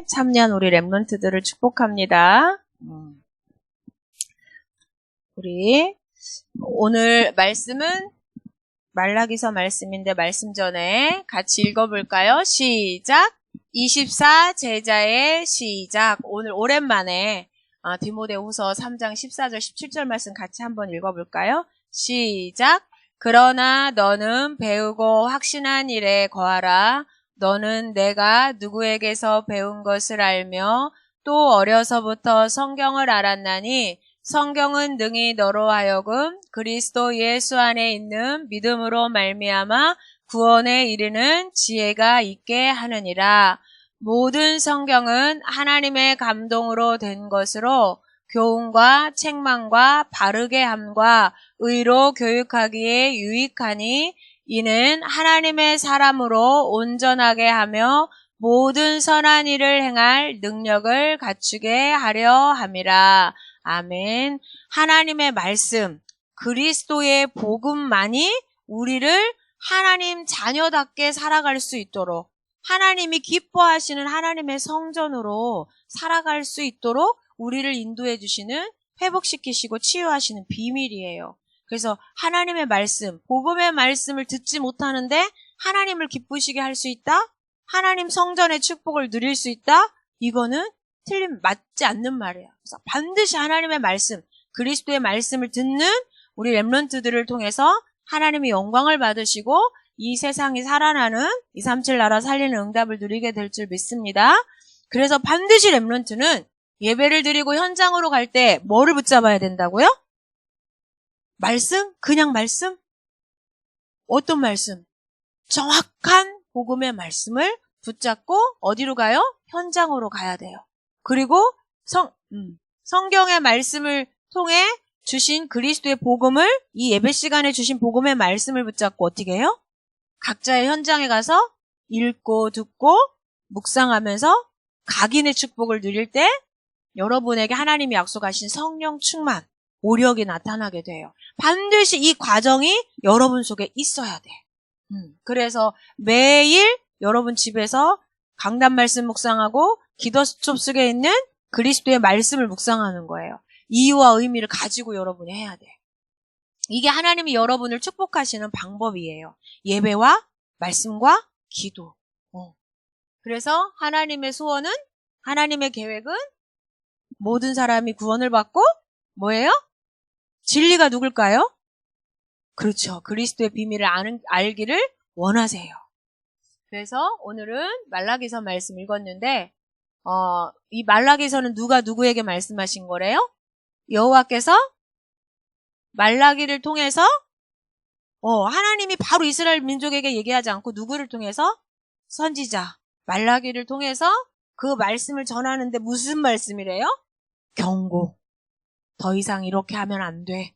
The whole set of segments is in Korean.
예배에 참여한 우리 렘넌트들을 축복합니다. 우리 오늘 말씀은 말라기서 말씀인데 말씀 전에 같이 읽어볼까요? 시작! 24 제자의 시작. 오늘 오랜만에 디모데후서 3장 14절 17절 말씀 같이 한번 읽어볼까요? 시작! 그러나 너는 배우고 확신한 일에 거하라. 너는 내가 누구에게서 배운 것을 알며 또 어려서부터 성경을 알았나니 성경은 능히 너로 하여금 그리스도 예수 안에 있는 믿음으로 말미암아 구원에 이르는 지혜가 있게 하느니라. 모든 성경은 하나님의 감동으로 된 것으로 교훈과 책망과 바르게 함과 의로 교육하기에 유익하니 이는 하나님의 사람으로 온전하게 하며 모든 선한 일을 행할 능력을 갖추게 하려 함이라. 아멘. 하나님의 말씀, 그리스도의 복음만이 우리를 하나님 자녀답게 살아갈 수 있도록, 하나님이 기뻐하시는 하나님의 성전으로 살아갈 수 있도록 우리를 인도해 주시는, 회복시키시고 치유하시는 비밀이에요. 그래서 하나님의 말씀, 복음의 말씀을 듣지 못하는데 하나님을 기쁘시게 할 수 있다? 하나님 성전의 축복을 누릴 수 있다? 이거는 맞지 않는 말이에요. 그래서 반드시 하나님의 말씀, 그리스도의 말씀을 듣는 우리 렘넌트들을 통해서 하나님의 영광을 받으시고 이 세상이 살아나는 237 나라 살리는 응답을 누리게 될 줄 믿습니다. 그래서 반드시 렘넌트는 예배를 드리고 현장으로 갈 때 뭐를 붙잡아야 된다고요? 말씀? 그냥 말씀? 어떤 말씀? 정확한 복음의 말씀을 붙잡고 어디로 가요? 현장으로 가야 돼요. 그리고 성경의 말씀을 통해 주신 그리스도의 복음을, 이 예배 시간에 주신 복음의 말씀을 붙잡고 어떻게 해요? 각자의 현장에 가서 읽고 듣고 묵상하면서 각인의 축복을 누릴 때 여러분에게 하나님이 약속하신 성령 충만, 오력이 나타나게 돼요. 반드시 이 과정이 여러분 속에 있어야 돼. 그래서 매일 여러분 집에서 강단 말씀 묵상하고 기도 수첩 속에 있는 그리스도의 말씀을 묵상하는 거예요. 이유와 의미를 가지고 여러분이 해야 돼. 이게 하나님이 여러분을 축복하시는 방법이에요. 예배와 말씀과 기도. 그래서 하나님의 소원은, 하나님의 계획은 모든 사람이 구원을 받고 뭐예요? 진리가 누굴까요? 그렇죠. 그리스도의 비밀을 알기를 원하세요. 그래서 오늘은 말라기서 말씀 읽었는데 이 말라기서는 누가 누구에게 말씀하신 거래요? 여호와께서 말라기를 통해서 하나님이 바로 이스라엘 민족에게 얘기하지 않고 누구를 통해서? 선지자 말라기를 통해서 그 말씀을 전하는데 무슨 말씀이래요? 경고. 더 이상 이렇게 하면 안 돼.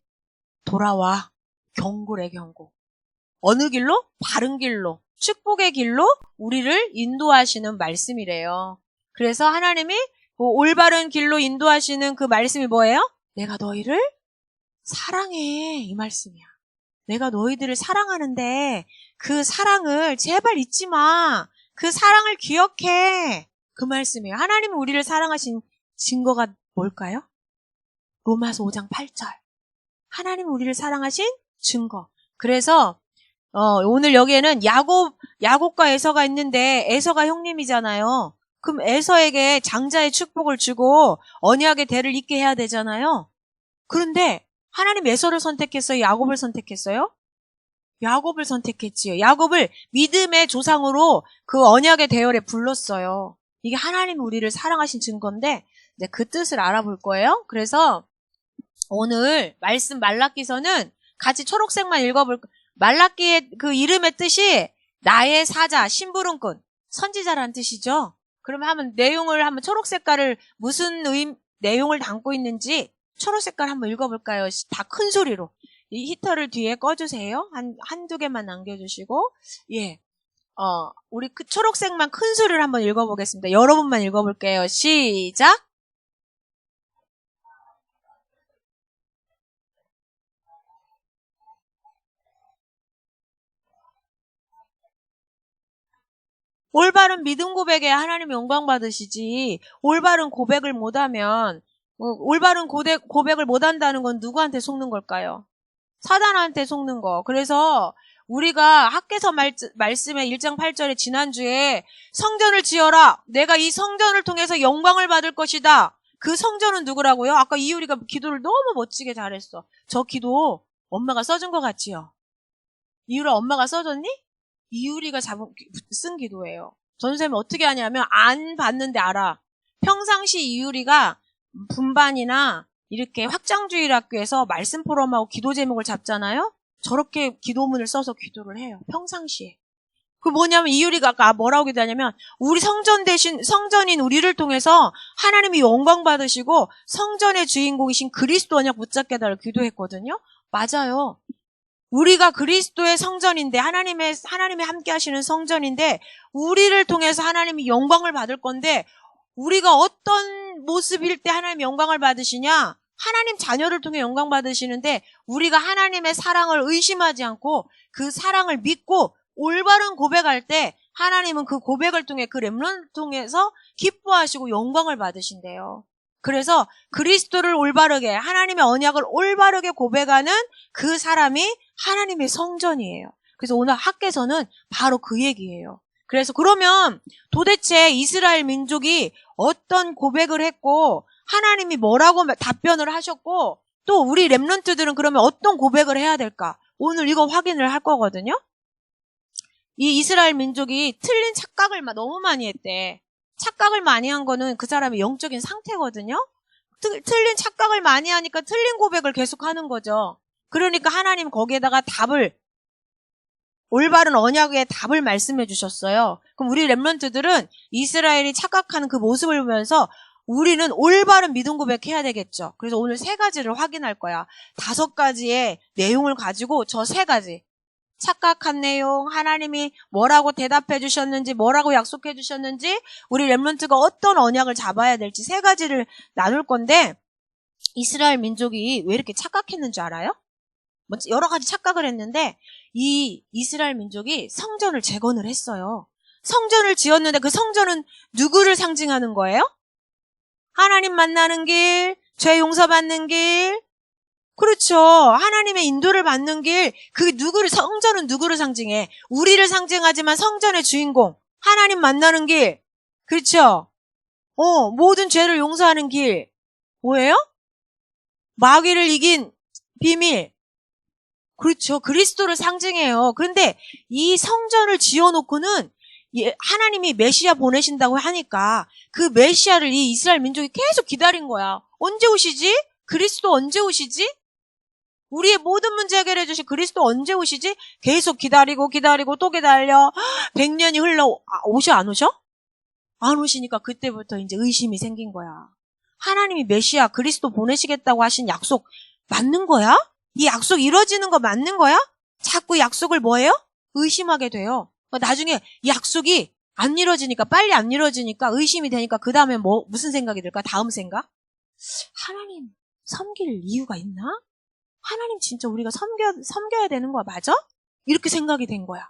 돌아와. 경고래, 경고. 어느 길로? 바른 길로, 축복의 길로 우리를 인도하시는 말씀이래요. 그래서 하나님이 올바른 길로 인도하시는 그 말씀이 뭐예요? 내가 너희를 사랑해, 이 말씀이야. 내가 너희들을 사랑하는데 그 사랑을 제발 잊지 마. 그 사랑을 기억해. 그 말씀이에요. 하나님이 우리를 사랑하신 증거가 뭘까요? 로마서 5장 8절. 하나님이 우리를 사랑하신 증거. 그래서 오늘 여기에는 야곱과 에서가 있는데 에서가 형님이잖아요. 그럼 에서에게 장자의 축복을 주고 언약의 대를 잇게 해야 되잖아요. 그런데 하나님 에서를 선택했어요? 야곱을 선택했어요? 야곱을 선택했지요. 야곱을 믿음의 조상으로 그 언약의 대열에 불렀어요. 이게 하나님이 우리를 사랑하신 증거인데 이제 그 뜻을 알아볼 거예요. 그래서 오늘 말씀 말라기서는 같이 초록색만 읽어볼까요? 말라기의 그 이름의 뜻이 나의 사자, 심부름꾼, 선지자라는 뜻이죠. 그러면 한번 초록 색깔을 무슨 내용을 담고 있는지 초록 색깔 한번 읽어볼까요? 다 큰 소리로. 이 히터를 뒤에 꺼주세요. 한두 개만 남겨주시고, 예. 우리 그 초록색만 큰 소리를 한번 읽어보겠습니다. 여러분만 읽어볼게요. 시작! 올바른 믿음 고백에 하나님 영광 받으시지. 올바른 고백을 못하면 올바른 고백을 못한다는 건 누구한테 속는 걸까요? 사단한테 속는 거. 그래서 우리가 학개서 말씀의 1장 8절에 지난주에 성전을 지어라. 내가 이 성전을 통해서 영광을 받을 것이다. 그 성전은 누구라고요? 아까 이유리가 기도를 너무 멋지게 잘했어. 저 기도 엄마가 써준 것 같지요? 이유리 엄마가 써줬니? 이유리가 쓴 기도예요. 전선생님이 어떻게 하냐면 안 봤는데 알아. 평상시 이유리가 분반이나 이렇게 확장주일 학교에서 말씀 포럼하고 기도 제목을 잡잖아요. 저렇게 기도문을 써서 기도를 해요. 평상시에. 그 뭐냐면 이유리가 아까 뭐라고 기도하냐면 우리 성전인 우리를 통해서 하나님이 영광 받으시고 성전의 주인공이신 그리스도 언약 붙잡게 해달라고 기도했거든요. 맞아요. 우리가 그리스도의 성전인데 하나님이 함께 하시는 성전인데 우리를 통해서 하나님이 영광을 받을 건데 우리가 어떤 모습일 때 하나님 영광을 받으시냐? 하나님 자녀를 통해 영광 받으시는데 우리가 하나님의 사랑을 의심하지 않고 그 사랑을 믿고 올바른 고백할 때 하나님은 그 고백을 통해 그 렘넌트를 통해서 기뻐하시고 영광을 받으신대요. 그래서 그리스도를 올바르게 하나님의 언약을 올바르게 고백하는 그 사람이 하나님의 성전이에요. 그래서 오늘 학개서는 바로 그 얘기예요. 그래서 그러면 도대체 이스라엘 민족이 어떤 고백을 했고 하나님이 뭐라고 답변을 하셨고 또 우리 렘넌트들은 그러면 어떤 고백을 해야 될까? 오늘 이거 확인을 할 거거든요. 이 이스라엘 민족이 틀린 착각을 너무 많이 했대. 착각을 많이 한 거는 그 사람의 영적인 상태거든요. 틀린 착각을 많이 하니까 틀린 고백을 계속 하는 거죠. 그러니까 하나님 거기에다가 올바른 언약의 답을 말씀해 주셨어요. 그럼 우리 렘넌트들은 이스라엘이 착각하는 그 모습을 보면서 우리는 올바른 믿음 고백해야 되겠죠. 그래서 오늘 3가지를 확인할 거야. 5가지의 내용을 가지고 저 3가지. 착각한 내용, 하나님이 뭐라고 대답해 주셨는지, 뭐라고 약속해 주셨는지, 우리 렘넌트가 어떤 언약을 잡아야 될지 3가지를 나눌 건데 이스라엘 민족이 왜 이렇게 착각했는 줄 알아요? 여러 가지 착각을 했는데 이 이스라엘 민족이 성전을 재건을 했어요. 성전을 지었는데 그 성전은 누구를 상징하는 거예요? 하나님 만나는 길, 죄 용서받는 길, 그렇죠. 하나님의 인도를 받는 길, 성전은 누구를 상징해? 우리를 상징하지만 성전의 주인공, 하나님 만나는 길, 그렇죠. 모든 죄를 용서하는 길, 뭐예요? 마귀를 이긴 비밀, 그렇죠. 그리스도를 상징해요. 그런데 이 성전을 지어놓고는 하나님이 메시아 보내신다고 하니까 그 메시아를 이 이스라엘 민족이 계속 기다린 거야. 언제 오시지? 그리스도 언제 오시지? 우리의 모든 문제 해결해 주실 그리스도 언제 오시지? 계속 기다리고 또 기다려. 100년이 흘러 오셔 안 오셔? 안 오시니까 그때부터 이제 의심이 생긴 거야. 하나님이 메시아 그리스도 보내시겠다고 하신 약속 맞는 거야? 이 약속 이루어지는 거 맞는 거야? 자꾸 약속을 뭐예요? 의심하게 돼요. 나중에 이 약속이 안 이루어지니까 빨리 안 이루어지니까 의심이 되니까 그 다음에 무슨 생각이 들까? 다음 생각? 하나님 섬길 이유가 있나? 하나님 진짜 우리가 섬겨야 되는 거야 맞아? 이렇게 생각이 된 거야.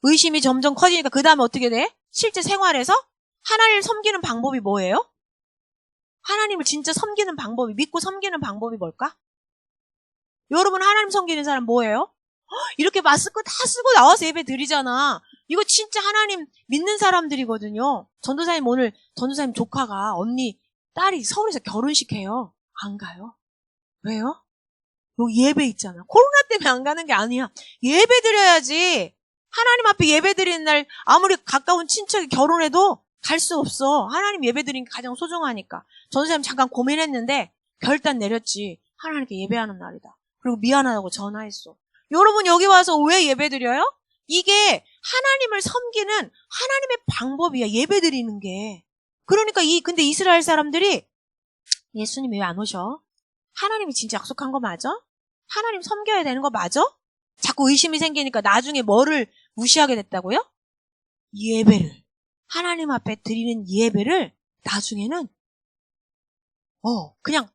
의심이 점점 커지니까 그 다음에 어떻게 돼? 실제 생활에서 하나님을 섬기는 방법이 뭐예요? 하나님을 진짜 섬기는 방법이 믿고 섬기는 방법이 뭘까? 여러분 하나님 섬기는 사람 뭐예요? 이렇게 마스크 다 쓰고 나와서 예배 드리잖아. 이거 진짜 하나님 믿는 사람들이거든요. 전도사님 조카가 언니 딸이 서울에서 결혼식 해요. 안 가요. 왜요? 여기 예배 있잖아. 코로나 때문에 안 가는 게 아니야. 예배 드려야지. 하나님 앞에 예배 드리는 날 아무리 가까운 친척이 결혼해도 갈 수 없어. 하나님 예배 드리는 게 가장 소중하니까. 전도사님 잠깐 고민했는데 결단 내렸지. 하나님께 예배하는 날이다. 그리고 미안하다고 전화했어. 여러분 여기 와서 왜 예배 드려요? 이게 하나님을 섬기는 하나님의 방법이야. 예배 드리는 게. 그러니까 근데 이스라엘 사람들이 예수님 왜 안 오셔? 하나님이 진짜 약속한 거 맞아? 하나님 섬겨야 되는 거 맞아? 자꾸 의심이 생기니까 나중에 뭐를 무시하게 됐다고요? 예배를. 하나님 앞에 드리는 예배를 나중에는 그냥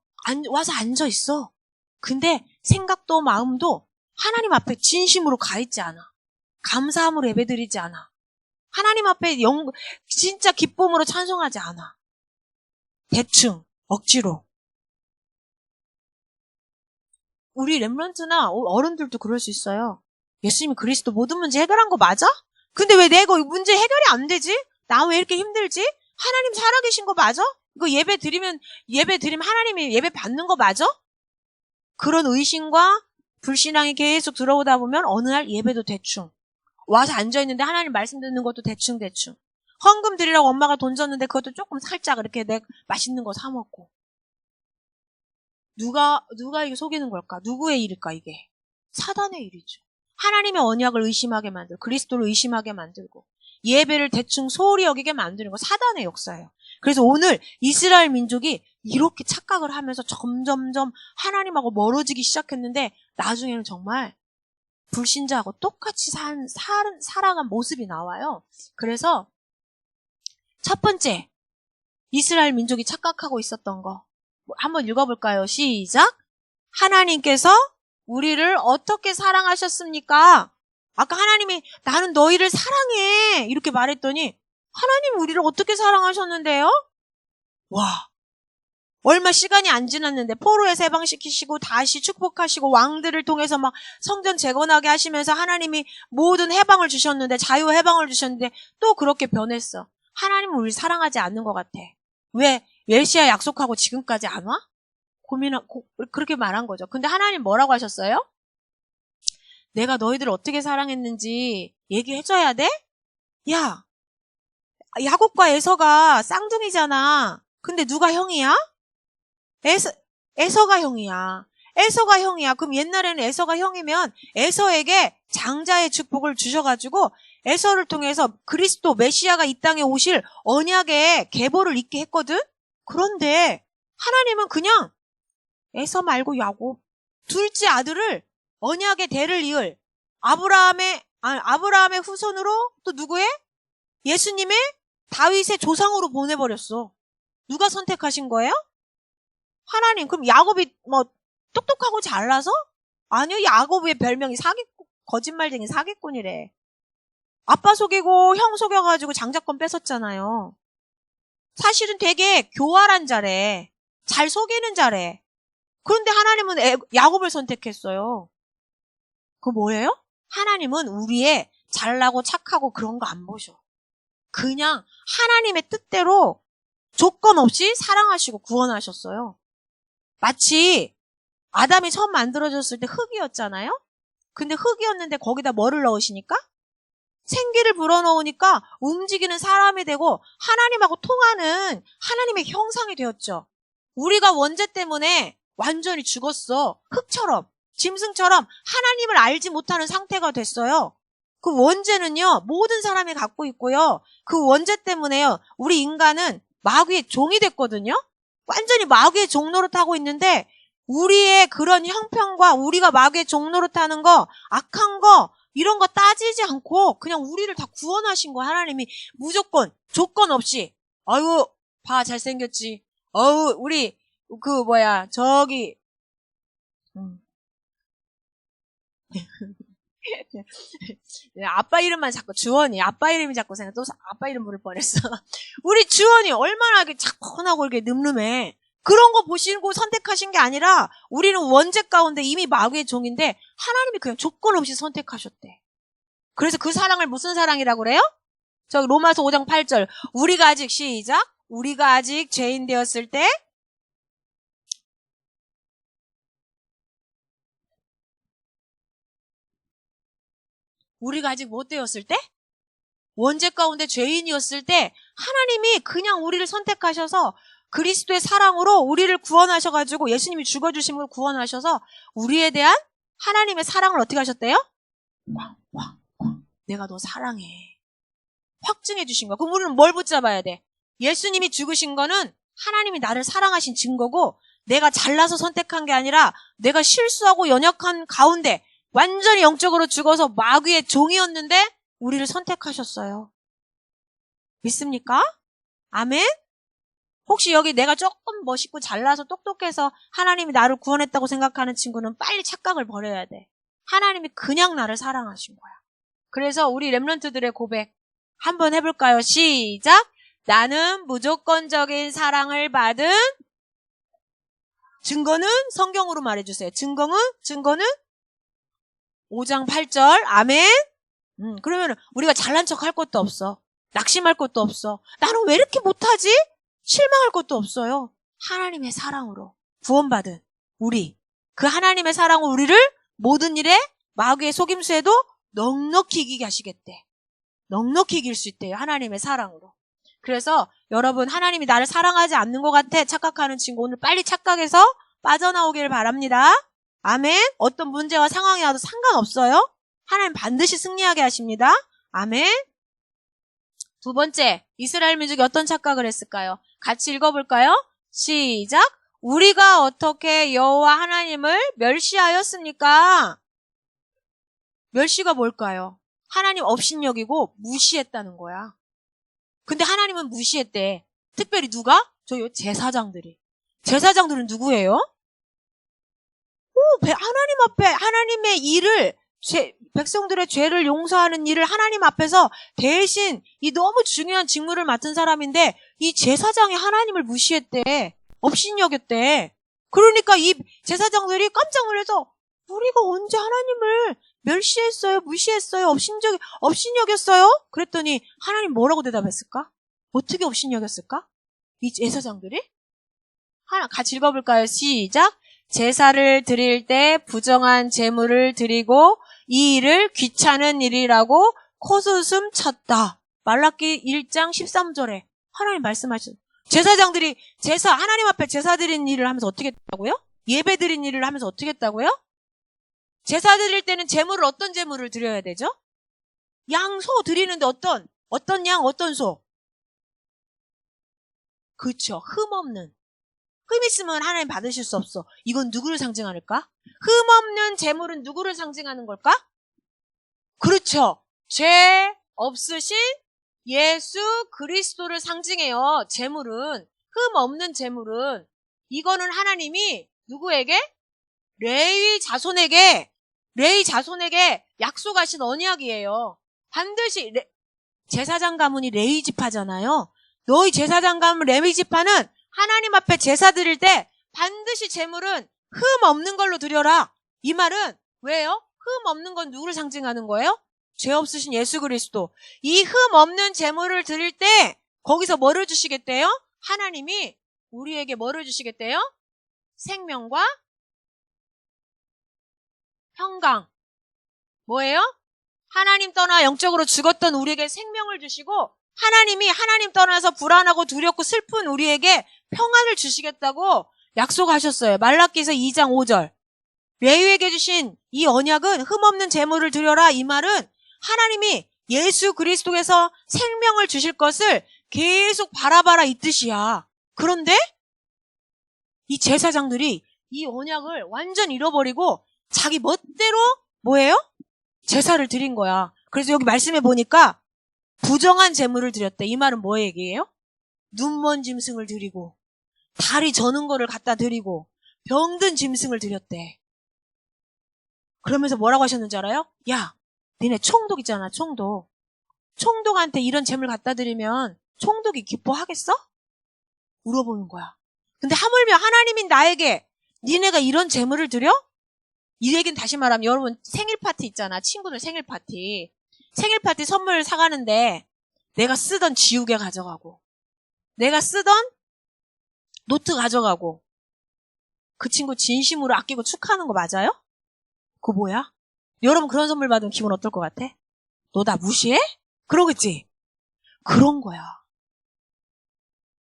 와서 앉아 있어. 근데 생각도 마음도 하나님 앞에 진심으로 가 있지 않아. 감사함으로 예배드리지 않아. 하나님 앞에 진짜 기쁨으로 찬송하지 않아. 대충, 억지로. 우리 렘넌트나 어른들도 그럴 수 있어요. 예수님이 그리스도 모든 문제 해결한 거 맞아? 근데 왜 내가 문제 해결이 안 되지? 나 왜 이렇게 힘들지? 하나님 살아계신 거 맞아? 이거 예배 드리면 하나님이 예배 받는 거 맞아? 그런 의심과 불신앙이 계속 들어오다 보면 어느 날 예배도 대충. 와서 앉아있는데 하나님 말씀 듣는 것도 대충. 헌금 드리라고 엄마가 돈 줬는데 그것도 조금 살짝 이렇게 내 맛있는 거 사 먹고. 누가 이거 속이는 걸까? 누구의 일일까 이게? 사단의 일이죠. 하나님의 언약을 의심하게 만들고 그리스도를 의심하게 만들고 예배를 대충 소홀히 여기게 만드는 거 사단의 역사예요. 그래서 오늘 이스라엘 민족이 이렇게 착각을 하면서 점점점 하나님하고 멀어지기 시작했는데 나중에는 정말 불신자하고 똑같이 살아간 모습이 나와요. 그래서 첫 번째 이스라엘 민족이 착각하고 있었던 거 한번 읽어볼까요? 시작. 하나님께서 우리를 어떻게 사랑하셨습니까? 아까 하나님이 나는 너희를 사랑해 이렇게 말했더니 하나님 우리를 어떻게 사랑하셨는데요? 와, 얼마 시간이 안 지났는데 포로에서 해방시키시고 다시 축복하시고 왕들을 통해서 막 성전 재건하게 하시면서 하나님이 모든 해방을 주셨는데 자유 해방을 주셨는데 또 그렇게 변했어. 하나님은 우리를 사랑하지 않는 것 같아. 왜 메시아 약속하고 지금까지 안 와? 그렇게 말한 거죠. 근데 하나님 뭐라고 하셨어요? 내가 너희들을 어떻게 사랑했는지 얘기해줘야 돼? 야, 야곱과 에서가 쌍둥이잖아. 근데 누가 형이야? 에서가 형이야. 에서가 형이야. 그럼 옛날에는 에서가 형이면 에서에게 장자의 축복을 주셔가지고 에서를 통해서 그리스도 메시아가 이 땅에 오실 언약의 계보를 잇게 했거든? 그런데 하나님은 그냥 에서 말고 야곱 둘째 아들을 언약의 대를 이을 아브라함의 후손으로 또 누구의? 예수님의 다윗의 조상으로 보내버렸어. 누가 선택하신 거예요? 하나님. 그럼 야곱이 뭐 똑똑하고 잘나서? 아니요. 야곱의 별명이 거짓말쟁이 사기꾼이래. 아빠 속이고 형 속여가지고 장자권 뺏었잖아요. 사실은 되게 교활한 자래. 잘 속이는 자래. 그런데 하나님은 야곱을 선택했어요. 그거 뭐예요? 하나님은 우리의 잘나고 착하고 그런 거 안 보셔. 그냥 하나님의 뜻대로 조건 없이 사랑하시고 구원하셨어요. 마치 아담이 처음 만들어졌을 때 흙이었잖아요? 근데 흙이었는데 거기다 뭐를 넣으시니까? 생기를 불어넣으니까 움직이는 사람이 되고 하나님하고 통하는 하나님의 형상이 되었죠. 우리가 원죄 때문에 완전히 죽었어. 흙처럼, 짐승처럼 하나님을 알지 못하는 상태가 됐어요. 그 원죄는요, 모든 사람이 갖고 있고요. 그 원죄 때문에요, 우리 인간은 마귀의 종이 됐거든요. 완전히 마귀의 종 노릇하고 있는데 우리의 그런 형편과 우리가 마귀의 종 노릇하는 거, 악한 거 이런 거 따지지 않고 그냥 우리를 다 구원하신 거야. 하나님이 무조건 조건 없이. 아유 봐 잘생겼지. 우리 저기 아빠 이름만 자꾸 주원이 아빠 이름이 자꾸 생각 또 아빠 이름 부를 뻔했어. 우리 주원이 얼마나 이렇게 차분하고 이렇게 늠름해. 그런 거 보시고 선택하신 게 아니라 우리는 원죄 가운데 이미 마귀의 종인데 하나님이 그냥 조건 없이 선택하셨대. 그래서 그 사랑을 무슨 사랑이라고 그래요? 저기 로마서 5장 8절 우리가 아직 시작 우리가 아직 죄인 되었을 때 우리가 아직 못 되었을 때? 원죄 가운데 죄인이었을 때 하나님이 그냥 우리를 선택하셔서 그리스도의 사랑으로 우리를 구원하셔가지고 예수님이 죽어주심으로 구원하셔서 우리에 대한 하나님의 사랑을 어떻게 하셨대요? 내가 너 사랑해. 확증해 주신 거야. 그럼 우리는 뭘 붙잡아야 돼? 예수님이 죽으신 거는 하나님이 나를 사랑하신 증거고 내가 잘나서 선택한 게 아니라 내가 실수하고 연약한 가운데 완전히 영적으로 죽어서 마귀의 종이었는데 우리를 선택하셨어요. 믿습니까? 아멘? 혹시 여기 내가 조금 멋있고 잘나서 똑똑해서 하나님이 나를 구원했다고 생각하는 친구는 빨리 착각을 버려야 돼. 하나님이 그냥 나를 사랑하신 거야. 그래서 우리 렘넌트들의 고백, 한번 해볼까요? 시작! 나는 무조건적인 사랑을 받은 증거는 성경으로 말해주세요. 증거는 5장 8절. 아멘. 그러면 우리가 잘난 척 할 것도 없어. 낙심할 것도 없어. 나는 왜 이렇게 못하지? 실망할 것도 없어요. 하나님의 사랑으로 구원받은 우리, 그 하나님의 사랑으로 우리를 모든 일에 마귀의 속임수에도 넉넉히 이기게 하시겠대. 넉넉히 이길 수 있대요. 하나님의 사랑으로. 그래서 여러분, 하나님이 나를 사랑하지 않는 것 같아 착각하는 친구, 오늘 빨리 착각해서 빠져나오기를 바랍니다. 아멘. 어떤 문제와 상황이 와도 상관없어요. 하나님 반드시 승리하게 하십니다. 아멘. 두 번째, 이스라엘 민족이 어떤 착각을 했을까요? 같이 읽어볼까요? 시작! 우리가 어떻게 여호와 하나님을 멸시하였습니까? 멸시가 뭘까요? 하나님 업신여기고 무시했다는 거야. 근데 하나님은 무시했대. 특별히 누가? 저요, 제사장들이. 제사장들은 누구예요? 하나님 앞에 하나님의 일을, 백성들의 죄를 용서하는 일을 하나님 앞에서 대신 이 너무 중요한 직무를 맡은 사람인데 이 제사장이 하나님을 무시했대. 업신여겼대. 그러니까 이 제사장들이 깜짝 놀라서 우리가 언제 하나님을 멸시했어요? 무시했어요? 업신여겼어요? 그랬더니 하나님 뭐라고 대답했을까? 어떻게 업신여겼을까? 이 제사장들이? 같이 읽어볼까요? 시작! 제사를 드릴 때 부정한 제물을 드리고 이 일을 귀찮은 일이라고 코웃음 쳤다. 말라기 1장 13절에 하나님 말씀하셨어요. 제사장들이 하나님 앞에 제사 드린 일을 하면서 어떻게 했다고요? 예배 드린 일을 하면서 어떻게 했다고요? 제사 드릴 때는 어떤 제물을 드려야 되죠? 양, 소 드리는데 어떤 양, 어떤 소? 그렇죠. 흠 없는. 흠 있으면 하나님 받으실 수 없어. 이건 누구를 상징할까? 흠 없는 제물은 누구를 상징하는 걸까? 그렇죠. 죄 없으신 예수 그리스도를 상징해요. 제물은. 흠 없는 제물은. 이거는 하나님이 누구에게? 레위 자손에게 약속하신 언약이에요. 반드시 제사장 가문이 레위 지파잖아요. 너희 제사장 가문 레위 지파는 하나님 앞에 제사 드릴 때 반드시 제물은 흠 없는 걸로 드려라. 이 말은 왜요? 흠 없는 건 누구를 상징하는 거예요? 죄 없으신 예수 그리스도. 이 흠 없는 제물을 드릴 때 거기서 뭐를 주시겠대요? 하나님이 우리에게 뭐를 주시겠대요? 생명과 평강. 뭐예요? 하나님 떠나 영적으로 죽었던 우리에게 생명을 주시고 하나님이 하나님 떠나서 불안하고 두렵고 슬픈 우리에게 평안을 주시겠다고 약속하셨어요. 말라기서 2장 5절. 레위에게 주신 이 언약은 흠없는 제물을 드려라. 이 말은 하나님이 예수 그리스도에서 생명을 주실 것을 계속 바라봐라 이 뜻이야. 그런데 이 제사장들이 이 언약을 완전 잃어버리고 자기 멋대로 뭐예요? 제사를 드린 거야. 그래서 여기 말씀해 보니까 부정한 제물을 드렸대. 이 말은 뭐 얘기예요? 눈먼 짐승을 드리고 다리 저는 거를 갖다 드리고 병든 짐승을 드렸대. 그러면서 뭐라고 하셨는지 알아요? 야, 니네 총독 있잖아, 총독. 총독한테 이런 제물 갖다 드리면 총독이 기뻐하겠어? 물어보는 거야. 근데 하물며 하나님인 나에게 니네가 이런 제물을 드려? 이 얘기는 다시 말하면 여러분 생일 파티 있잖아. 친구들 생일 파티. 생일 파티 선물 사가는데 내가 쓰던 지우개 가져가고 내가 쓰던 노트 가져가고 그 친구 진심으로 아끼고 축하하는 거 맞아요? 그거 뭐야? 여러분 그런 선물 받으면 기분 어떨 것 같아? 너 나 무시해? 그러겠지? 그런 거야.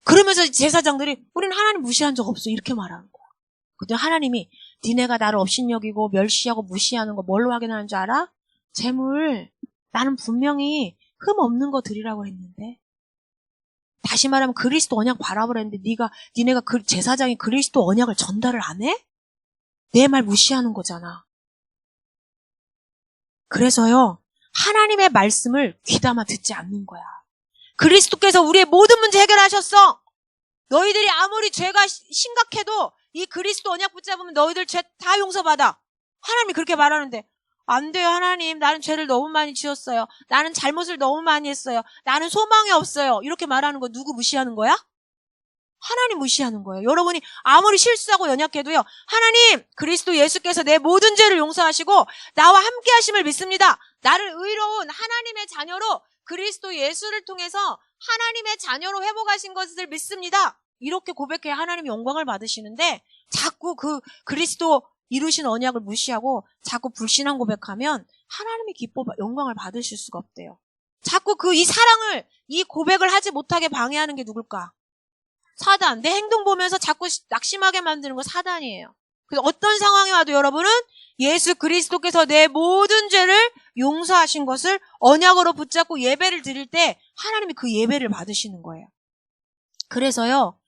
그러면서 제사장들이 우리는 하나님 무시한 적 없어 이렇게 말하는 거야. 근데 하나님이 니네가 나를 업신여기고 멸시하고 무시하는 거 뭘로 확인하는 줄 알아? 재물. 나는 분명히 흠 없는 거 드리라고 했는데. 다시 말하면 그리스도 언약 바라보라 했는데 니네가 제사장이 그리스도 언약을 전달을 안 해? 내 말 무시하는 거잖아. 그래서요. 하나님의 말씀을 귀담아 듣지 않는 거야. 그리스도께서 우리의 모든 문제 해결하셨어. 너희들이 아무리 죄가 심각해도 이 그리스도 언약 붙잡으면 너희들 죄 다 용서받아. 하나님이 그렇게 말하는데 안 돼요, 하나님. 나는 죄를 너무 많이 지었어요. 나는 잘못을 너무 많이 했어요. 나는 소망이 없어요. 이렇게 말하는 거 누구 무시하는 거야? 하나님 무시하는 거예요. 여러분이 아무리 실수하고 연약해도요. 하나님, 그리스도 예수께서 내 모든 죄를 용서하시고 나와 함께 하심을 믿습니다. 나를 의로운 하나님의 자녀로 그리스도 예수를 통해서 하나님의 자녀로 회복하신 것을 믿습니다. 이렇게 고백해 하나님이 영광을 받으시는데 자꾸 그 그리스도 이루신 언약을 무시하고 자꾸 불신앙 고백하면 하나님이 기뻐 영광을 받으실 수가 없대요. 자꾸 이 사랑을, 이 고백을 하지 못하게 방해하는 게 누굴까? 사단. 내 행동 보면서 자꾸 낙심하게 만드는 거 사단이에요. 그래서 어떤 상황이 와도 여러분은 예수 그리스도께서 내 모든 죄를 용서하신 것을 언약으로 붙잡고 예배를 드릴 때 하나님이 그 예배를 받으시는 거예요. 그래서요,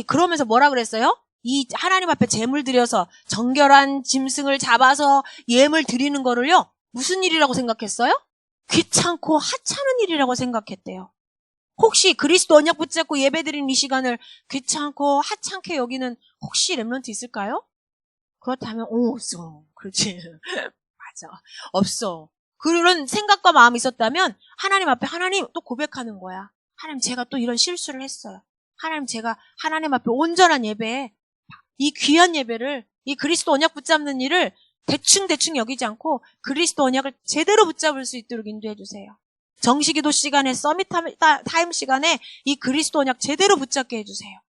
그러면서 뭐라 그랬어요? 이 하나님 앞에 제물 드려서 정결한 짐승을 잡아서 예물 드리는 거를요, 무슨 일이라고 생각했어요? 귀찮고 하찮은 일이라고 생각했대요. 혹시 그리스도 언약 붙잡고 예배드리는 이 시간을 귀찮고 하찮게 여기는 혹시 렘넌트 있을까요? 그렇다면 없어. 그렇지. 맞아. 없어. 그런 생각과 마음이 있었다면 하나님 앞에 하나님 또 고백하는 거야. 하나님 제가 또 이런 실수를 했어요. 하나님 제가 하나님 앞에 온전한 예배에 이 귀한 예배를 이 그리스도 언약 붙잡는 일을 대충 여기지 않고 그리스도 언약을 제대로 붙잡을 수 있도록 인도해 주세요. 정시기도 시간에 서밋 타임 시간에 이 그리스도 언약 제대로 붙잡게 해주세요.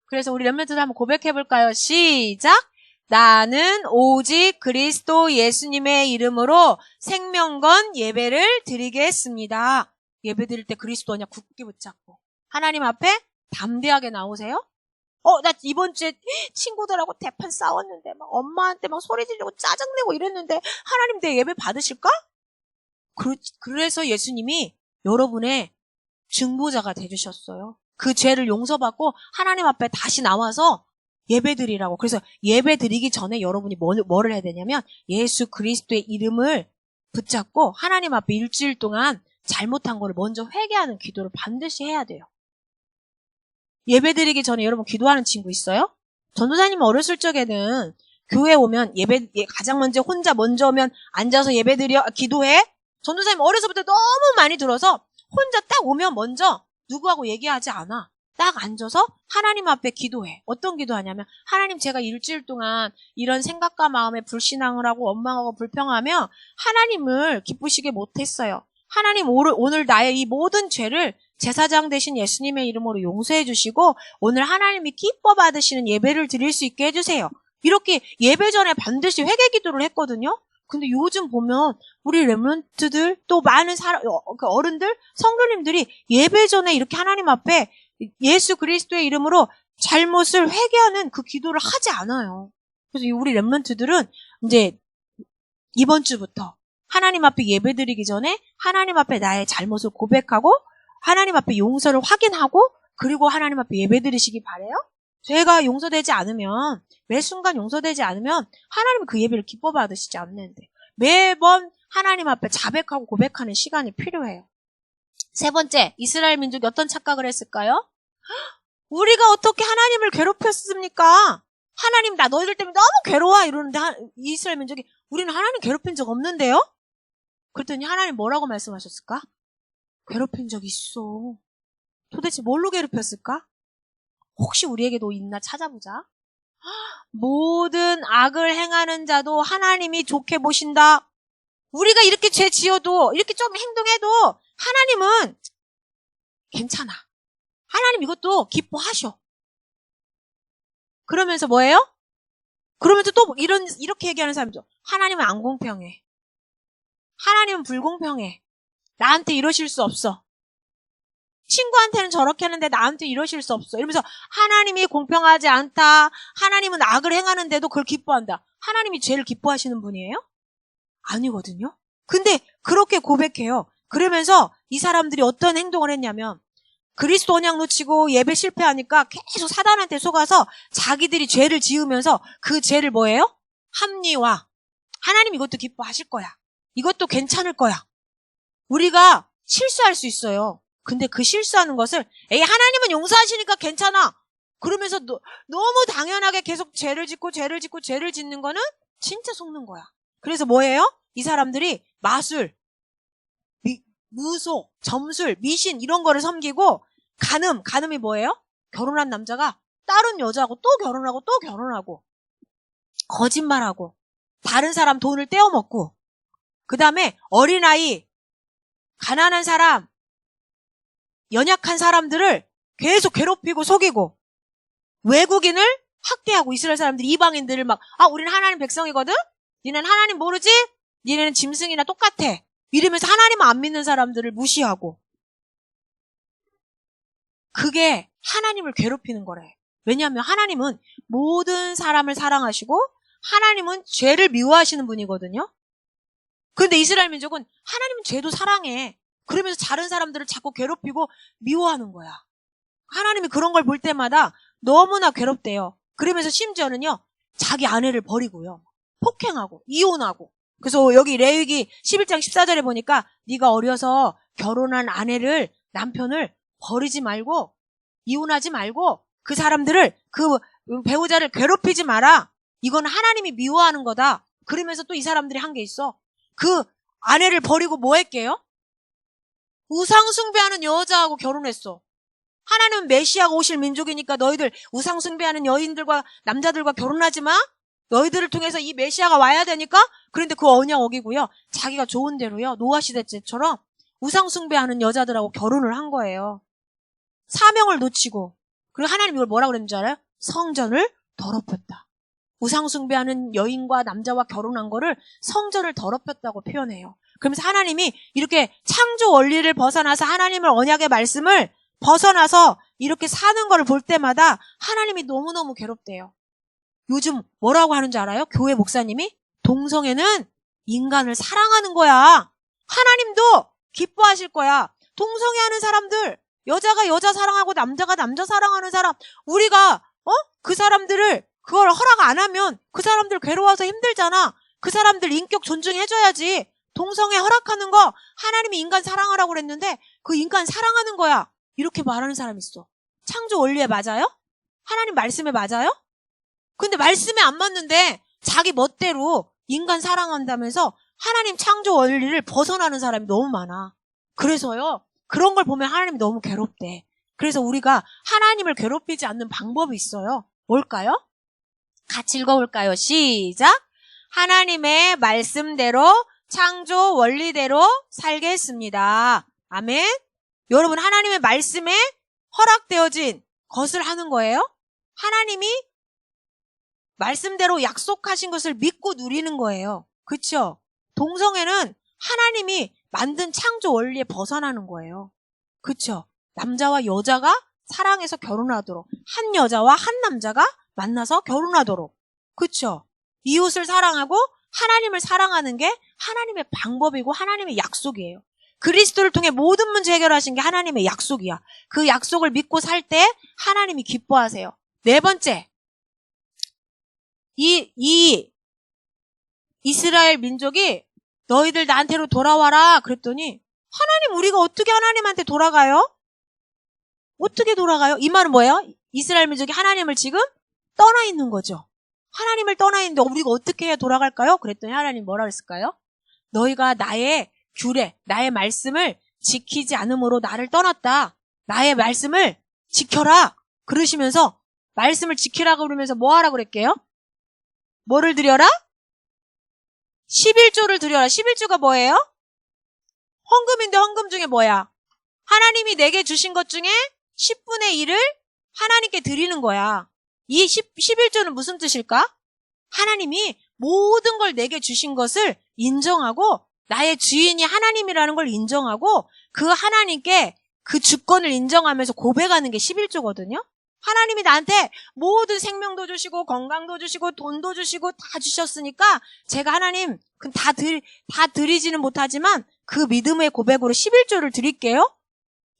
그래서 우리 렘넌트들 한번 고백해볼까요? 시작! 나는 오직 그리스도 예수님의 이름으로 생명건 예배를 드리겠습니다. 예배 드릴 때 그리스도 언약 굳게 붙잡고 하나님 앞에 담대하게 나오세요. 나 이번 주에 친구들하고 대판 싸웠는데 막 엄마한테 막 소리 지르고 짜증내고 이랬는데 하나님 내 예배 받으실까? 그래서 예수님이 여러분의 증보자가 되주셨어요. 그 죄를 용서받고 하나님 앞에 다시 나와서 예배드리라고. 그래서 예배드리기 전에 여러분이 뭐를 해야 되냐면 예수 그리스도의 이름을 붙잡고 하나님 앞에 일주일 동안 잘못한 거를 먼저 회개하는 기도를 반드시 해야 돼요. 예배드리기 전에 여러분 기도하는 친구 있어요? 전도사님 어렸을 적에는 교회 오면 가장 먼저 오면 앉아서 기도해? 전도사님 어려서부터 너무 많이 들어서 혼자 딱 오면 먼저 누구하고 얘기하지 않아. 딱 앉아서 하나님 앞에 기도해. 어떤 기도하냐면 하나님 제가 일주일 동안 이런 생각과 마음에 불신앙을 하고 원망하고 불평하며 하나님을 기쁘시게 못했어요. 하나님 오늘 나의 이 모든 죄를 제사장 되신 예수님의 이름으로 용서해 주시고 오늘 하나님이 기뻐 받으시는 예배를 드릴 수 있게 해주세요. 이렇게 예배 전에 반드시 회개 기도를 했거든요. 근데 요즘 보면 우리 렘넌트들 또 많은 어른들, 성도님들이 예배 전에 이렇게 하나님 앞에 예수 그리스도의 이름으로 잘못을 회개하는 그 기도를 하지 않아요. 그래서 우리 렘넌트들은 이제 이번 주부터 하나님 앞에 예배드리기 전에 하나님 앞에 나의 잘못을 고백하고 하나님 앞에 용서를 확인하고 그리고 하나님 앞에 예배드리시기 바래요. 죄가 용서되지 않으면 매 순간 용서되지 않으면 하나님은 그 예배를 기뻐 받으시지 않는데 매번 하나님 앞에 자백하고 고백하는 시간이 필요해요. 세 번째, 이스라엘 민족이 어떤 착각을 했을까요? 우리가 어떻게 하나님을 괴롭혔습니까? 하나님 나 너희들 때문에 너무 괴로워 이러는데 이스라엘 민족이 우리는 하나님 괴롭힌 적 없는데요? 그랬더니 하나님 뭐라고 말씀하셨을까? 괴롭힌 적 있어. 도대체 뭘로 괴롭혔을까? 혹시 우리에게도 있나 찾아보자. 모든 악을 행하는 자도 하나님이 좋게 보신다. 우리가 이렇게 죄 지어도 이렇게 좀 행동해도 하나님은 괜찮아. 하나님 이것도 기뻐하셔. 그러면서 뭐예요? 그러면서 또 이렇게 얘기하는 사람이죠. 하나님은 안 공평해. 하나님은 불공평해. 나한테 이러실 수 없어. 친구한테는 저렇게 하는데 나한테 이러실 수 없어. 이러면서 하나님이 공평하지 않다. 하나님은 악을 행하는데도 그걸 기뻐한다. 하나님이 죄를 기뻐하시는 분이에요? 아니거든요. 근데 그렇게 고백해요. 그러면서 이 사람들이 어떤 행동을 했냐면 그리스도 언약 놓치고 예배 실패하니까 계속 사단한테 속아서 자기들이 죄를 지으면서 그 죄를 뭐예요? 합리화. 하나님 이것도 기뻐하실 거야. 이것도 괜찮을 거야. 우리가 실수할 수 있어요. 근데 그 실수하는 것을 하나님은 용서하시니까 괜찮아. 그러면서 너무 당연하게 계속 죄를 짓는 거는 진짜 속는 거야. 그래서 뭐예요? 이 사람들이 마술, 무속, 점술, 미신 이런 거를 섬기고 간음이 뭐예요? 결혼한 남자가 다른 여자하고 또 결혼하고 또 결혼하고 거짓말하고 다른 사람 돈을 떼어먹고 그 다음에 어린아이, 가난한 사람, 연약한 사람들을 계속 괴롭히고 속이고 외국인을 학대하고 이스라엘 사람들이 이방인들을 막 우리는 하나님 백성이거든? 니는 하나님 모르지? 니네는 짐승이나 똑같아. 이러면서 하나님 안 믿는 사람들을 무시하고 그게 하나님을 괴롭히는 거래. 왜냐하면 하나님은 모든 사람을 사랑하시고 하나님은 죄를 미워하시는 분이거든요. 그런데 이스라엘 민족은 하나님은 죄도 사랑해. 그러면서 다른 사람들을 자꾸 괴롭히고 미워하는 거야. 하나님이 그런 걸 볼 때마다 너무나 괴롭대요. 그러면서 심지어는요. 자기 아내를 버리고요. 폭행하고 이혼하고. 그래서 여기 레위기 11장 14절에 보니까 네가 어려서 결혼한 남편을 버리지 말고 이혼하지 말고 그 사람들을 그 배우자를 괴롭히지 마라. 이건 하나님이 미워하는 거다. 그러면서 또 이 사람들이 한 게 있어. 그 아내를 버리고 뭐 했게요? 우상숭배하는 여자하고 결혼했어. 하나님은 메시아가 오실 민족이니까 너희들 우상숭배하는 여인들과 남자들과 결혼하지 마. 너희들을 통해서 이 메시아가 와야 되니까. 그런데 그 언약 어기고요. 자기가 좋은 대로요. 노아 시대 때처럼 우상숭배하는 여자들하고 결혼을 한 거예요. 사명을 놓치고. 그리고 하나님 이걸 뭐라고 그랬는지 알아요? 성전을 더럽혔다. 우상숭배하는 여인과 남자와 결혼한 거를 성전을 더럽혔다고 표현해요. 그러면서 하나님이 이렇게 창조 원리를 벗어나서 하나님의 언약의 말씀을 벗어나서 이렇게 사는 걸 볼 때마다 하나님이 너무너무 괴롭대요. 요즘 뭐라고 하는지 알아요? 교회 목사님이 동성애는 인간을 사랑하는 거야. 하나님도 기뻐하실 거야. 동성애하는 사람들, 여자가 여자 사랑하고 남자가 남자 사랑하는 사람, 우리가 그 사람들을 그걸 허락 안 하면 그 사람들 괴로워서 힘들잖아. 그 사람들 인격 존중해줘야지. 동성애 허락하는 거 하나님이 인간 사랑하라고 그랬는데 그 인간 사랑하는 거야. 이렇게 말하는 사람이 있어. 창조 원리에 맞아요? 하나님 말씀에 맞아요? 근데 말씀에 안 맞는데 자기 멋대로 인간 사랑한다면서 하나님 창조 원리를 벗어나는 사람이 너무 많아. 그래서요. 그런 걸 보면 하나님이 너무 괴롭대. 그래서 우리가 하나님을 괴롭히지 않는 방법이 있어요. 뭘까요? 같이 읽어볼까요? 시작! 하나님의 말씀대로 창조 원리대로 살겠습니다. 아멘. 여러분 하나님의 말씀에 허락되어진 것을 하는 거예요. 하나님이 말씀대로 약속하신 것을 믿고 누리는 거예요. 그렇죠? 동성애는 하나님이 만든 창조 원리에 벗어나는 거예요. 그렇죠? 남자와 여자가 사랑해서 결혼하도록, 한 여자와 한 남자가 만나서 결혼하도록. 그렇죠? 이웃을 사랑하고 하나님을 사랑하는 게 하나님의 방법이고 하나님의 약속이에요. 그리스도를 통해 모든 문제 해결하신 게 하나님의 약속이야. 그 약속을 믿고 살 때 하나님이 기뻐하세요. 네 번째, 이 이스라엘 민족이 너희들 나한테로 돌아와라 그랬더니 하나님 우리가 어떻게 하나님한테 돌아가요? 어떻게 돌아가요? 이 말은 뭐예요? 이스라엘 민족이 하나님을 지금 떠나 있는 거죠. 하나님을 떠나 있는데 우리가 어떻게 해야 돌아갈까요? 그랬더니 하나님 뭐라 그랬을까요? 너희가 나의 규례, 나의 말씀을 지키지 않음으로 나를 떠났다. 나의 말씀을 지켜라. 그러시면서 말씀을 지키라고 그러면서 뭐 하라고 그랬게요? 뭐를 드려라? 11조를 드려라. 11조가 뭐예요? 헌금인데 헌금 중에 뭐야? 하나님이 내게 주신 것 중에 10분의 1을 하나님께 드리는 거야. 이 11조는 무슨 뜻일까? 하나님이 모든 걸 내게 주신 것을 인정하고 나의 주인이 하나님이라는 걸 인정하고 그 하나님께 그 주권을 인정하면서 고백하는 게 11조거든요. 하나님이 나한테 모든 생명도 주시고 건강도 주시고 돈도 주시고 다 주셨으니까 제가 하나님 다 드리지는 못하지만 그 믿음의 고백으로 11조를 드릴게요.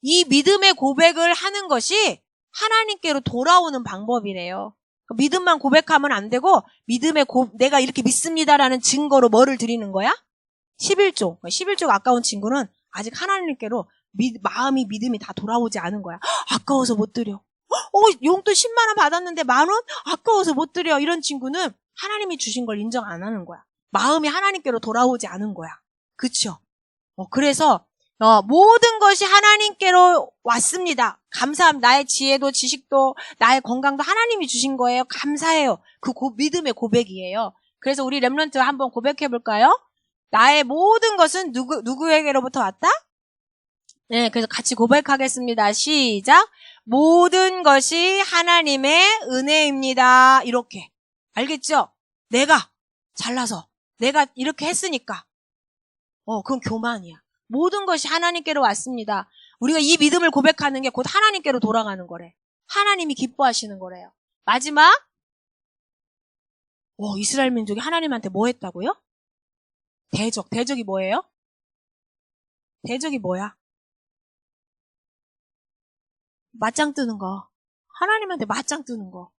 이 믿음의 고백을 하는 것이 하나님께로 돌아오는 방법이래요. 믿음만 고백하면 안 되고 내가 이렇게 믿습니다라는 증거로 뭐를 드리는 거야? 11조. 11조가 아까운 친구는 아직 하나님께로 마음이 믿음이 다 돌아오지 않은 거야. 아까워서 못 드려. 용돈 10만 원 받았는데 10,000원? 아까워서 못 드려. 이런 친구는 하나님이 주신 걸 인정 안 하는 거야. 마음이 하나님께로 돌아오지 않은 거야. 그쵸? 그래서 모든 것이 하나님께로 왔습니다. 감사합니다. 나의 지혜도 지식도 나의 건강도 하나님이 주신 거예요. 감사해요. 그 믿음의 고백이에요. 그래서 우리 렘넌트 한번 고백해 볼까요? 나의 모든 것은 누구에게로부터 왔다? 네, 그래서 같이 고백하겠습니다. 시작. 모든 것이 하나님의 은혜입니다. 이렇게. 알겠죠? 내가 잘나서 내가 이렇게 했으니까. 그건 교만이야. 모든 것이 하나님께로 왔습니다. 우리가 이 믿음을 고백하는 게 곧 하나님께로 돌아가는 거래. 하나님이 기뻐하시는 거래요. 마지막. 이스라엘 민족이 하나님한테 뭐 했다고요? 대적이 뭐예요? 대적이 뭐야? 맞짱 뜨는 거. 하나님한테 맞짱 뜨는 거.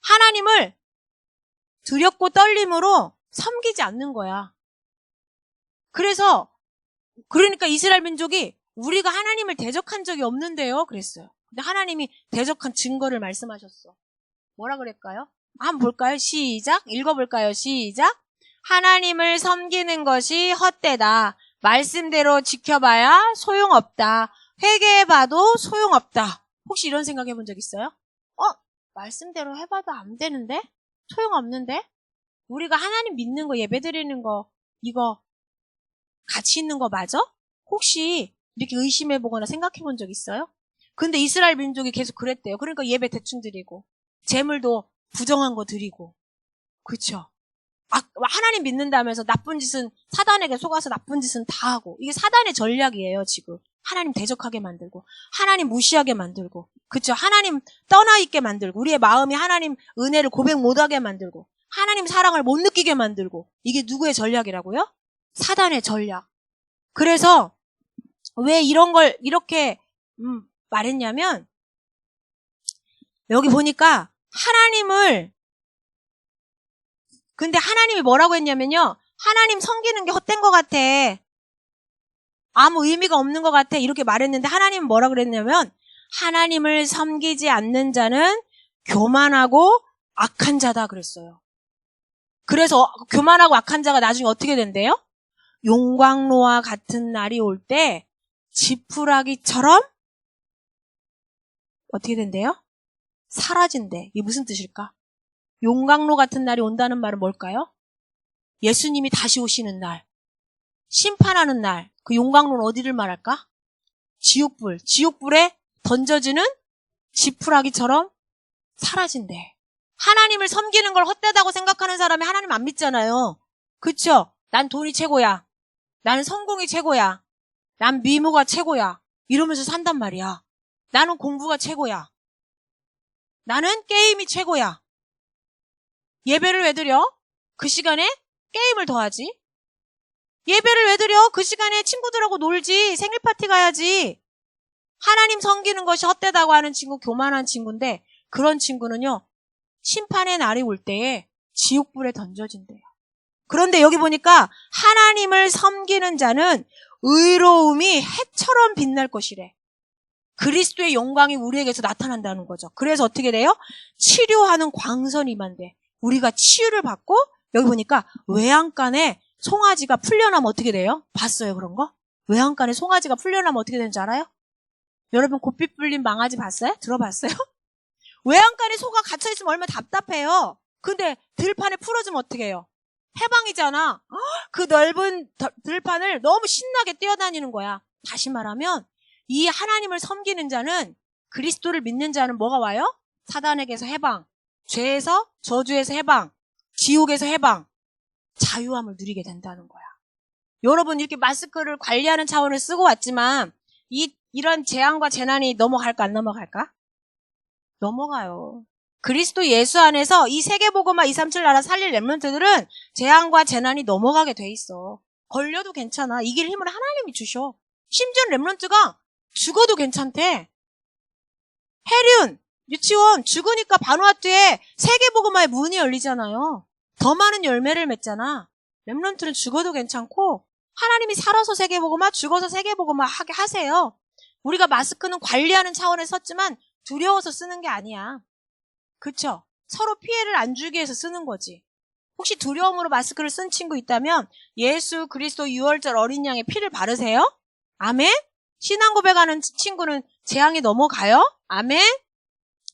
하나님을 두렵고 떨림으로 섬기지 않는 거야. 그러니까 이스라엘 민족이 우리가 하나님을 대적한 적이 없는데요. 그랬어요. 근데 하나님이 대적한 증거를 말씀하셨어. 뭐라 그랬까요? 한번 볼까요? 시작. 읽어볼까요? 시작. 하나님을 섬기는 것이 헛되다. 말씀대로 지켜봐야 소용없다. 회개해봐도 소용없다. 혹시 이런 생각 해본 적 있어요? 말씀대로 해봐도 안 되는데? 소용없는데? 우리가 하나님 믿는 거, 예배드리는 거, 이거 가치 있는 거 맞아? 혹시 이렇게 의심해보거나 생각해본 적 있어요? 근데 이스라엘 민족이 계속 그랬대요. 그러니까 예배 대충 드리고 재물도 부정한 거 드리고. 그렇죠? 하나님 믿는다면서 나쁜 짓은 사단에게 속아서 나쁜 짓은 다 하고. 이게 사단의 전략이에요. 지금 하나님 대적하게 만들고 하나님 무시하게 만들고. 그렇죠? 하나님 떠나 있게 만들고 우리의 마음이 하나님 은혜를 고백 못하게 만들고 하나님 사랑을 못 느끼게 만들고. 이게 누구의 전략이라고요? 사단의 전략. 그래서 왜 이런 걸 이렇게 말했냐면 여기 보니까 근데 하나님이 뭐라고 했냐면요. 하나님 섬기는 게 헛된 것 같아. 아무 의미가 없는 것 같아. 이렇게 말했는데 하나님은 뭐라 그랬냐면 하나님을 섬기지 않는 자는 교만하고 악한 자다 그랬어요. 그래서 교만하고 악한 자가 나중에 어떻게 된대요? 용광로와 같은 날이 올 때 지푸라기처럼 어떻게 된대요? 사라진대. 이게 무슨 뜻일까? 용광로 같은 날이 온다는 말은 뭘까요? 예수님이 다시 오시는 날, 심판하는 날. 그 용광로는 어디를 말할까? 지옥불에 던져지는 지푸라기처럼 사라진대. 하나님을 섬기는 걸 헛되다고 생각하는 사람이 하나님 안 믿잖아요. 그쵸? 난 돈이 최고야. 나는 성공이 최고야. 난 미모가 최고야. 이러면서 산단 말이야. 나는 공부가 최고야. 나는 게임이 최고야. 예배를 왜 드려? 그 시간에 게임을 더 하지. 예배를 왜 드려? 그 시간에 친구들하고 놀지. 생일 파티 가야지. 하나님 섬기는 것이 헛되다고 하는 친구, 교만한 친구인데 그런 친구는요. 심판의 날이 올 때에 지옥불에 던져진대요. 그런데 여기 보니까 하나님을 섬기는 자는 의로움이 해처럼 빛날 것이래. 그리스도의 영광이 우리에게서 나타난다는 거죠. 그래서 어떻게 돼요? 치료하는 광선이 임한대. 우리가 치유를 받고 여기 보니까 외양간에 송아지가 풀려나면 어떻게 돼요? 봤어요 그런 거? 외양간에 송아지가 풀려나면 어떻게 되는지 알아요? 여러분 고삐 뿔린 망아지 봤어요? 들어봤어요? 외양간에 소가 갇혀있으면 얼마나 답답해요. 근데 들판에 풀어주면 어떻게 해요? 해방이잖아. 그 넓은 들판을 너무 신나게 뛰어다니는 거야. 다시 말하면 이 하나님을 섬기는 자는 그리스도를 믿는 자는 뭐가 와요? 사단에게서 해방, 죄에서 저주에서 해방, 지옥에서 해방, 자유함을 누리게 된다는 거야. 여러분 이렇게 마스크를 관리하는 차원을 쓰고 왔지만 이런 재앙과 재난이 넘어갈까 안 넘어갈까? 넘어가요. 그리스도 예수 안에서 이 세계복음화 237 나라 살릴 렘넌트들은 재앙과 재난이 넘어가게 돼 있어. 걸려도 괜찮아. 이길 힘을 하나님이 주셔. 심지어 렘넌트가 죽어도 괜찮대. 해륜, 유치원 죽으니까 바누아투에 세계복음화의 문이 열리잖아요. 더 많은 열매를 맺잖아. 렘넌트는 죽어도 괜찮고 하나님이 살아서 세계복음화, 죽어서 세계복음화 하게 하세요. 우리가 마스크는 관리하는 차원에 썼지만 두려워서 쓰는 게 아니야. 그쵸? 서로 피해를 안 주기 위해서 쓰는 거지. 혹시 두려움으로 마스크를 쓴 친구 있다면 예수 그리스도 유월절 어린 양의 피를 바르세요? 아멘? 신앙 고백하는 친구는 재앙이 넘어가요? 아멘?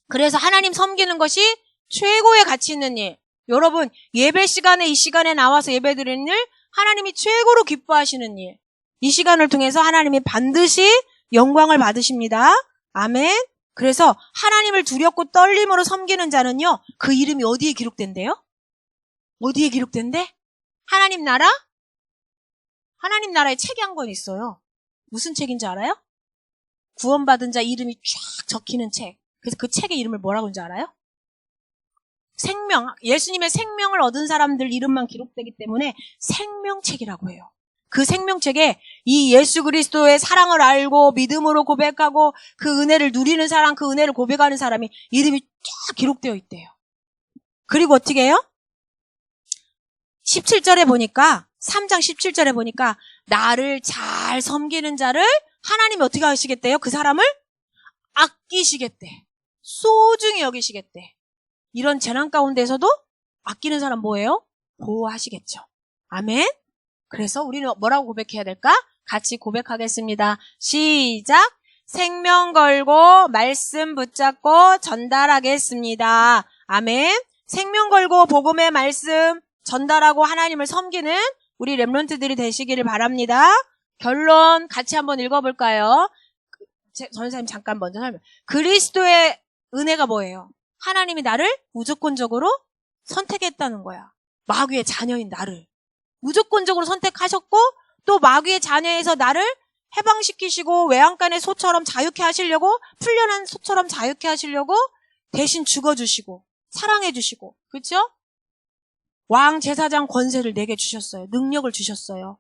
그래서 하나님 섬기는 것이 최고의 가치 있는 일. 여러분, 예배 시간에 이 시간에 나와서 예배 드리는 일, 하나님이 최고로 기뻐하시는 일. 이 시간을 통해서 하나님이 반드시 영광을 받으십니다. 아멘. 그래서 하나님을 두렵고 떨림으로 섬기는 자는요, 그 이름이 어디에 기록된대요? 어디에 기록된대? 하나님 나라? 하나님 나라에 책이 한 권 있어요. 무슨 책인지 알아요? 구원받은 자 이름이 쫙 적히는 책. 그래서 그 책의 이름을 뭐라고 하는지 알아요? 생명, 예수님의 생명을 얻은 사람들 이름만 기록되기 때문에 생명책이라고 해요. 그 생명책에 이 예수 그리스도의 사랑을 알고 믿음으로 고백하고 그 은혜를 누리는 사람, 그 은혜를 고백하는 사람이 이름이 쫙 기록되어 있대요. 그리고 어떻게 해요? 17절에 보니까 3장 17절에 보니까 나를 잘 섬기는 자를 하나님이 어떻게 하시겠대요? 그 사람을 아끼시겠대. 소중히 여기시겠대. 이런 재난 가운데서도 아끼는 사람 뭐예요? 보호하시겠죠. 아멘. 그래서 우리는 뭐라고 고백해야 될까? 같이 고백하겠습니다. 시작. 생명 걸고 말씀 붙잡고 전달하겠습니다. 아멘. 생명 걸고 복음의 말씀 전달하고 하나님을 섬기는 우리 렘넌트들이 되시기를 바랍니다. 결론 같이 한번 읽어볼까요? 전사님 잠깐 먼저 설명. 그리스도의 은혜가 뭐예요? 하나님이 나를 무조건적으로 선택했다는 거야. 마귀의 자녀인 나를. 무조건적으로 선택하셨고 또 마귀의 자녀에서 나를 해방시키시고 외양간의 소처럼 자유케 하시려고 풀려난 소처럼 자유케 하시려고 대신 죽어주시고 사랑해주시고 그렇죠? 왕 제사장 권세를 내게 주셨어요. 능력을 주셨어요.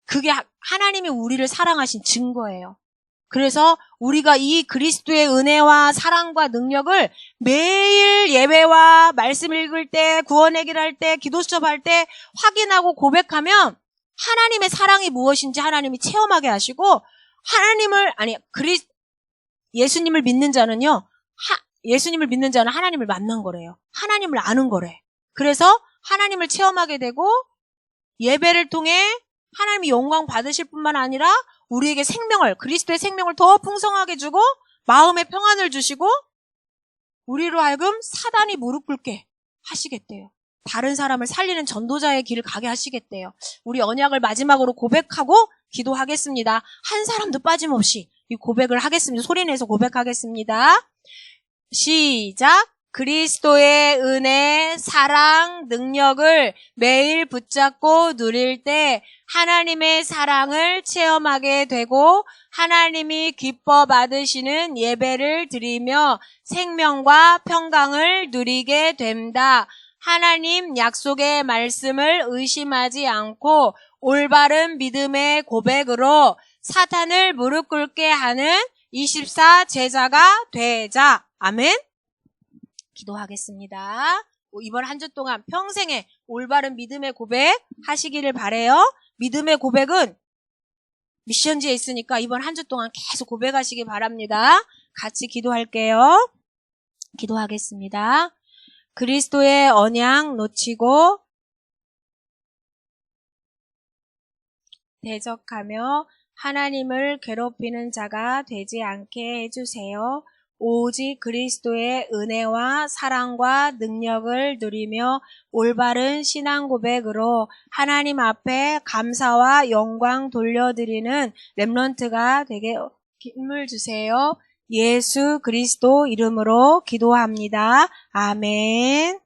그게 하나님이 우리를 사랑하신 증거예요. 그래서 우리가 이 그리스도의 은혜와 사랑과 능력을 매일 예배와 말씀 읽을 때, 구원 얘기를 때, 기도 수첩할 때 확인하고 고백하면 하나님의 사랑이 무엇인지 하나님이 체험하게 하시고 예수님을 믿는 자는요. 예수님을 믿는 자는 하나님을 만난 거래요. 하나님을 아는 거래. 그래서 하나님을 체험하게 되고 예배를 통해 하나님이 영광 받으실 뿐만 아니라 우리에게 그리스도의 생명을 더 풍성하게 주고 마음의 평안을 주시고 우리로 하여금 사단이 무릎 꿇게 하시겠대요. 다른 사람을 살리는 전도자의 길을 가게 하시겠대요. 우리 언약을 마지막으로 고백하고 기도하겠습니다. 한 사람도 빠짐없이 이 고백을 하겠습니다. 소리내서 고백하겠습니다. 시작! 그리스도의 은혜, 사랑, 능력을 매일 붙잡고 누릴 때 하나님의 사랑을 체험하게 되고 하나님이 기뻐 받으시는 예배를 드리며 생명과 평강을 누리게 된다. 하나님 약속의 말씀을 의심하지 않고 올바른 믿음의 고백으로 사탄을 무릎 꿇게 하는 24 제자가 되자. 아멘. 기도하겠습니다. 이번 한 주 동안 평생에 올바른 믿음의 고백 하시기를 바래요. 믿음의 고백은 미션지에 있으니까 이번 한 주 동안 계속 고백하시기 바랍니다. 같이 기도할게요. 기도하겠습니다. 그리스도의 언약 놓치고 대적하며 하나님을 괴롭히는 자가 되지 않게 해주세요. 오직 그리스도의 은혜와 사랑과 능력을 누리며 올바른 신앙 고백으로 하나님 앞에 감사와 영광 돌려드리는 렘넌트가 되게 힘을 주세요. 예수 그리스도 이름으로 기도합니다. 아멘.